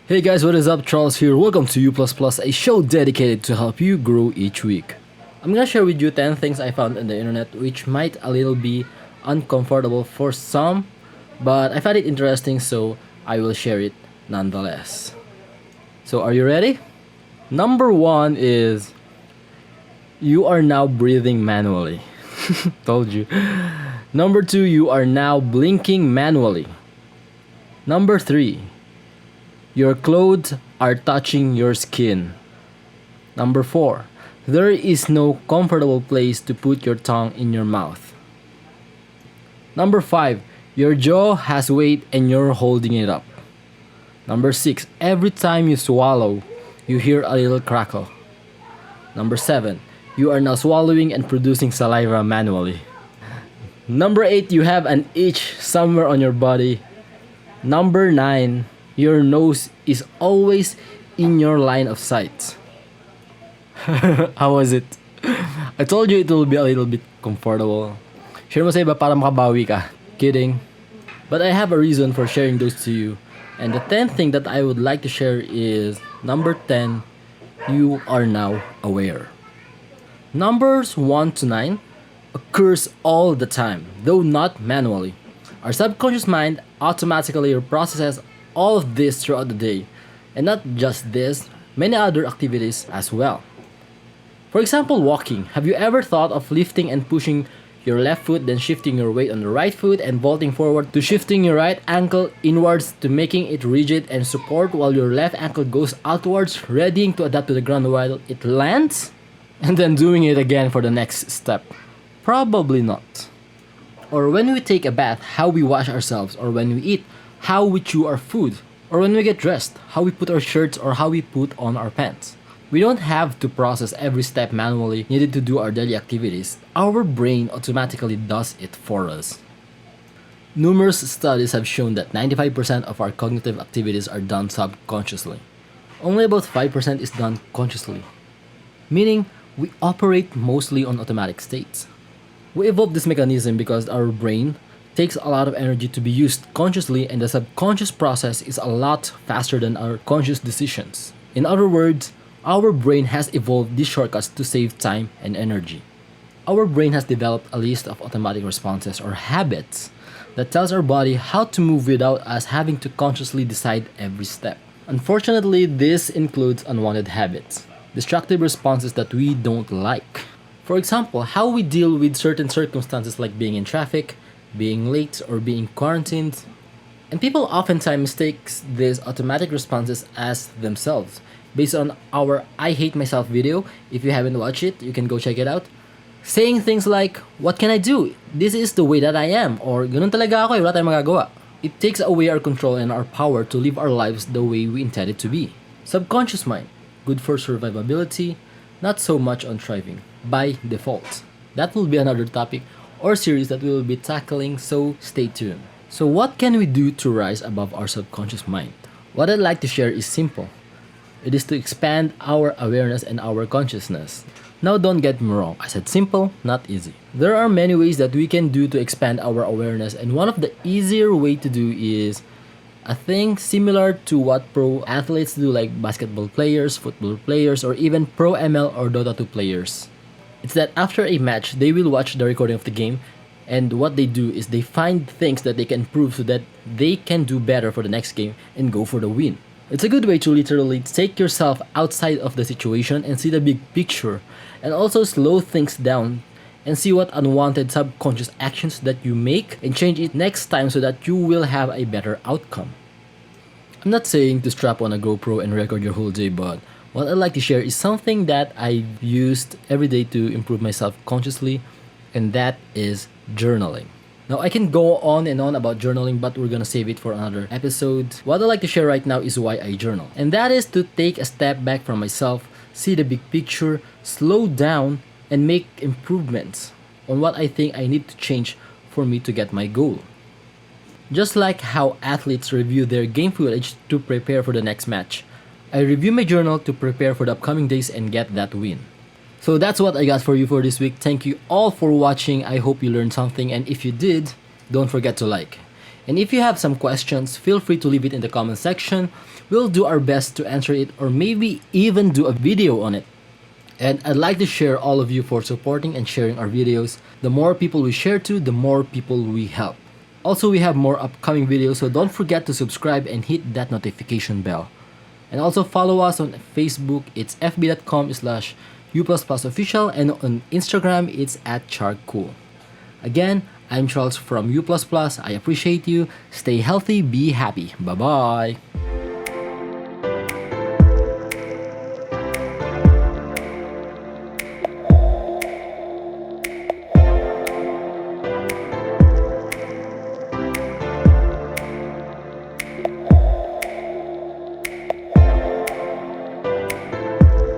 Hey guys, what is up? Charles here. Welcome to YouPlusPlus, a show dedicated to help you grow each week. I'm gonna share with you 10 things I found on the internet which might a little be uncomfortable for some, but I find it interesting so I will share it nonetheless. So are you ready? Number 1 is you are now breathing manually. Told you. Number 2, you are now blinking manually. Number 3, your clothes are touching your skin. Number 4, there is no comfortable place to put your tongue in your mouth. Number 5, your jaw has weight and you're holding it up. Number 6, every time you swallow, you hear a little crackle. Number 7, you are now swallowing and producing saliva manually. Number 8, you have an itch somewhere on your body. Number 9, your nose is always in your line of sight. How was it? I told you it will be a little bit comfortable. Share mo sa iba para makabawi ka. Kidding. But I have a reason for sharing those to you. And the 10th thing that I would like to share is number 10, you are now aware. Numbers 1 to 9 occurs all the time, though not manually. Our subconscious mind automatically processes all of this throughout the day, and not just this, many other activities as well. For example, walking. Have you ever thought of lifting and pushing your left foot, then shifting your weight on the right foot and vaulting forward to shifting your right ankle inwards to making it rigid and support while your left ankle goes outwards, readying to adapt to the ground while it lands? And then doing it again for the next step? Probably not. Or when we take a bath, how we wash ourselves, or when we eat, how we chew our food, or when we get dressed, how we put our shirts or how we put on our pants. We don't have to process every step manually needed to do our daily activities. Our brain automatically does it for us. Numerous studies have shown that 95% of our cognitive activities are done subconsciously. Only about 5% is done consciously, meaning we operate mostly on automatic states. We evolved this mechanism because our brain takes a lot of energy to be used consciously, and the subconscious process is a lot faster than our conscious decisions. In other words, our brain has evolved these shortcuts to save time and energy. Our brain has developed a list of automatic responses or habits that tells our body how to move without us having to consciously decide every step. Unfortunately, this includes unwanted habits, destructive responses that we don't like. For example, how we deal with certain circumstances like being in traffic, being late, or being quarantined. And people oftentimes mistake these automatic responses as themselves. Based on our I Hate Myself video, if you haven't watched it, you can go check it out. Saying things like, what can I do? This is the way that I am. Or, ganun talaga ako, wala tayong magagawa. It takes away our control and our power to live our lives the way we intend it to be. Subconscious mind, good for survivability, not so much on thriving, by default. That will be another topic or series that we will be tackling, so stay tuned. So what can we do to rise above our subconscious mind? What I'd like to share is simple. It is to expand our awareness and our consciousness. Now don't get me wrong, I said simple, not easy. There are many ways that we can do to expand our awareness, and one of the easier way to do is a thing similar to what pro athletes do, like basketball players, football players, or even pro ML or Dota 2 players. It's that after a match, they will watch the recording of the game, and what they do is they find things that they can improve so that they can do better for the next game and go for the win. It's a good way to literally take yourself outside of the situation and see the big picture, and also slow things down and see what unwanted subconscious actions that you make and change it next time so that you will have a better outcome. I'm not saying to strap on a GoPro and record your whole day, but what I'd like to share is something that I've used every day to improve myself consciously, and that is journaling. Now, I can go on and on about journaling, but we're gonna save it for another episode. What I'd like to share right now is why I journal. And that is to take a step back from myself, see the big picture, slow down, and make improvements on what I think I need to change for me to get my goal. Just like how athletes review their game footage to prepare for the next match, I review my journal to prepare for the upcoming days and get that win. So that's what I got for you for this week. Thank you all for watching. I hope you learned something, and if you did, don't forget to like. And if you have some questions, feel free to leave it in the comment section. We'll do our best to answer it or maybe even do a video on it. And I'd like to share all of you for supporting and sharing our videos. The more people we share to, the more people we help. Also, we have more upcoming videos, so don't forget to subscribe and hit that notification bell. And also follow us on Facebook, it's fb.com/YouPlusPlusOfficial, and on Instagram, it's @charcool. Again, I'm Charles from YouPlusPlus. I appreciate you. Stay healthy, be happy. Bye-bye.